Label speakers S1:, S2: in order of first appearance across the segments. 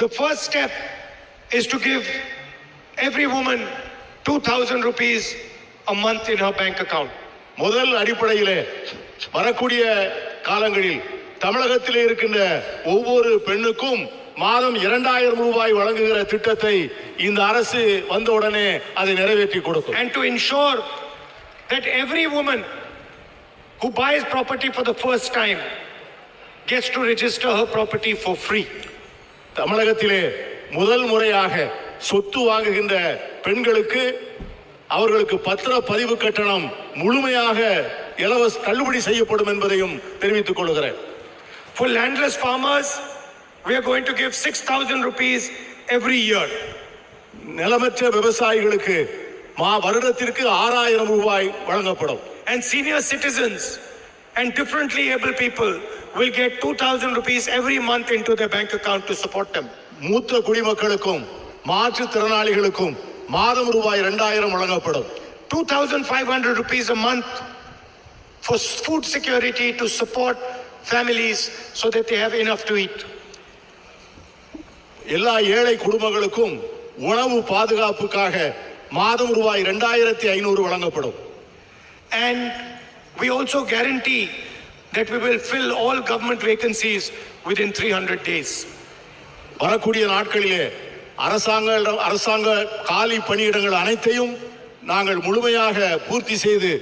S1: The first step is to give every woman 2,000 rupees a month in her bank account.
S2: முதல் அடிப்படையிலே வரக்கூடிய காலங்களில் தமிழகத்தில் இருக்கின்ற ஒவ்வொரு பெண்ணுக்கும் மாதம் 2000 ரூபாய் வழங்குகிற திட்டத்தை இந்த அரசு வந்தவுடனே அதை நிறைவேற்றி கொடுக்கும்.
S1: And to ensure that every woman who buys property for the first time gets to register her property for free.
S2: தமிழகத்திலே முதல் முறையாக சொத்து வாங்குகின்ற பெண்களுக்கு அவர்களுக்கு பத்திர பதிவு கட்டணம் முழுமையாக இலவச தள்ளுபடி செய்யப்படும் என்பதையும் தெரிவித்துக் கொள்கிறேன்.
S1: For landless farmers, we are going to give 6,000 rupees every year.
S2: நிலமற்ற விவசாயிகளுக்கு வருடத்திற்கு 6000 ரூபாய் வழங்கப்படும்.
S1: And senior citizens and differently able people will get 2,000 rupees every month into their bank account to support them.
S2: மூத்த குடிமக்களுக்கும் மாற்றுத்திறனாளிகளுக்கும் மாதம் ரூபாய் 2000 வழங்கப்படும்.
S1: 2,500 rupees a month for food security to support families so that they have enough to eat.
S2: எல்லா ஏழை குடும்பங்களுக்கும் உணவு பாதுகாப்புக்காக மாதம் ரூபாய் 2500 வழங்கப்படும்.
S1: And we also guarantee that we will fill all government vacancies within 300 days.
S2: வரக்கூடிய நாட்களிலே அரசாங்க காலி பணியிடங்கள் அனைத்தையும் நாங்கள் முழுமையாக பூர்த்தி செய்து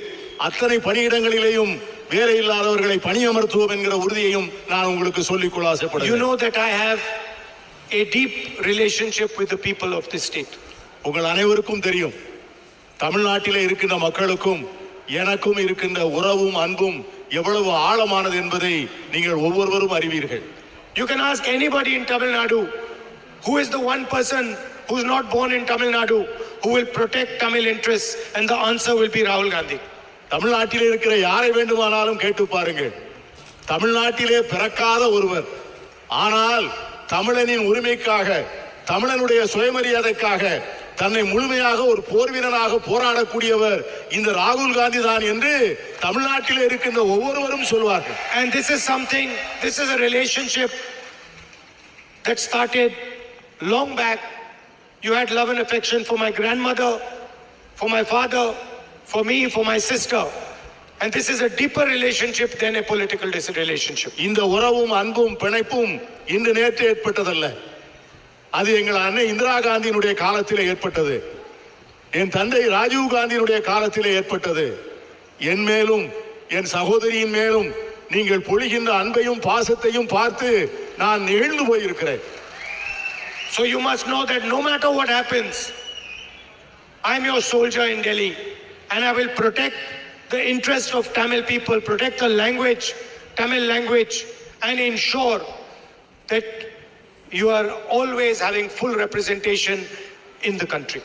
S2: அத்தனை பணியிடங்களிலேயும் வேலை இல்லாதவர்களை பணியமர்த்துவோம் என்கிற உறுதியையும் நான் உங்களுக்கு சொல்லிக்கொள்ள ஆசைப்படுகிறேன்.
S1: You know that I have a deep relationship with the people of this state.
S2: உங்கள் அனைவருக்கும் தெரியும், தமிழ்நாட்டிலே இருக்கின்ற மக்களுக்கும் எனக்கும் இருக்கின்ற உறவும் அன்பும் எவ்வளவு ஆழமானது என்பதை நீங்கள் ஒவ்வொருவரும் அறிவீர்கள்.
S1: You can ask anybody in Tamil Nadu who is the one person who's not born in Tamil Nadu who will protect Tamil interests, and the answer will be Rahul Gandhi.
S2: தமிழ்நாட்டிலே இருக்கிற யாரை வேண்டுமானாலும் கேட்டு பாருங்கள், தமிழ்நாட்டிலே பிறக்காத ஒருவர் ஆனால் தமிழனின் உரிமைக்காக தமிழனுடைய சுயமரியாதைக்காக தன்னை முழுமையாக ஒரு போர் வீரனாக போராடக்கூடியவர் இந்த ராகுல் காந்தி தான் என்று தமிழ்நாட்டில் இருக்கின்ற ஒவ்வொருவரும் சொல்வார்கள்.
S1: And this is a relationship that started long back. You had love and affection for my grandmother, for my father, for me, for my sister. And this is a deeper relationship than a political relationship.
S2: இந்த உறவும் அன்பும் பிணைப்பும் இன்று நேற்று ஏற்பட்டதல்ல. அது எங்கள் அன்னை இந்திரா காந்தியினுடைய காலத்தில் ஏற்பட்டது. என் தந்தை ராஜீவ் காந்தியினுடைய காலத்தில் ஏற்பட்டது. என் மேலும் என் சகோதரியின் மேலும் நீங்கள் பொழிகின்ற அன்பையும் பாசத்தையும் பார்த்து நான் நெகிழ்ந்து போயிருக்கிறேன்.
S1: So you must know that no matter what happens, I am your soldier in Delhi, and I will protect the interest of Tamil people, protect the language, Tamil language, and ensure that you are always having full representation in the country.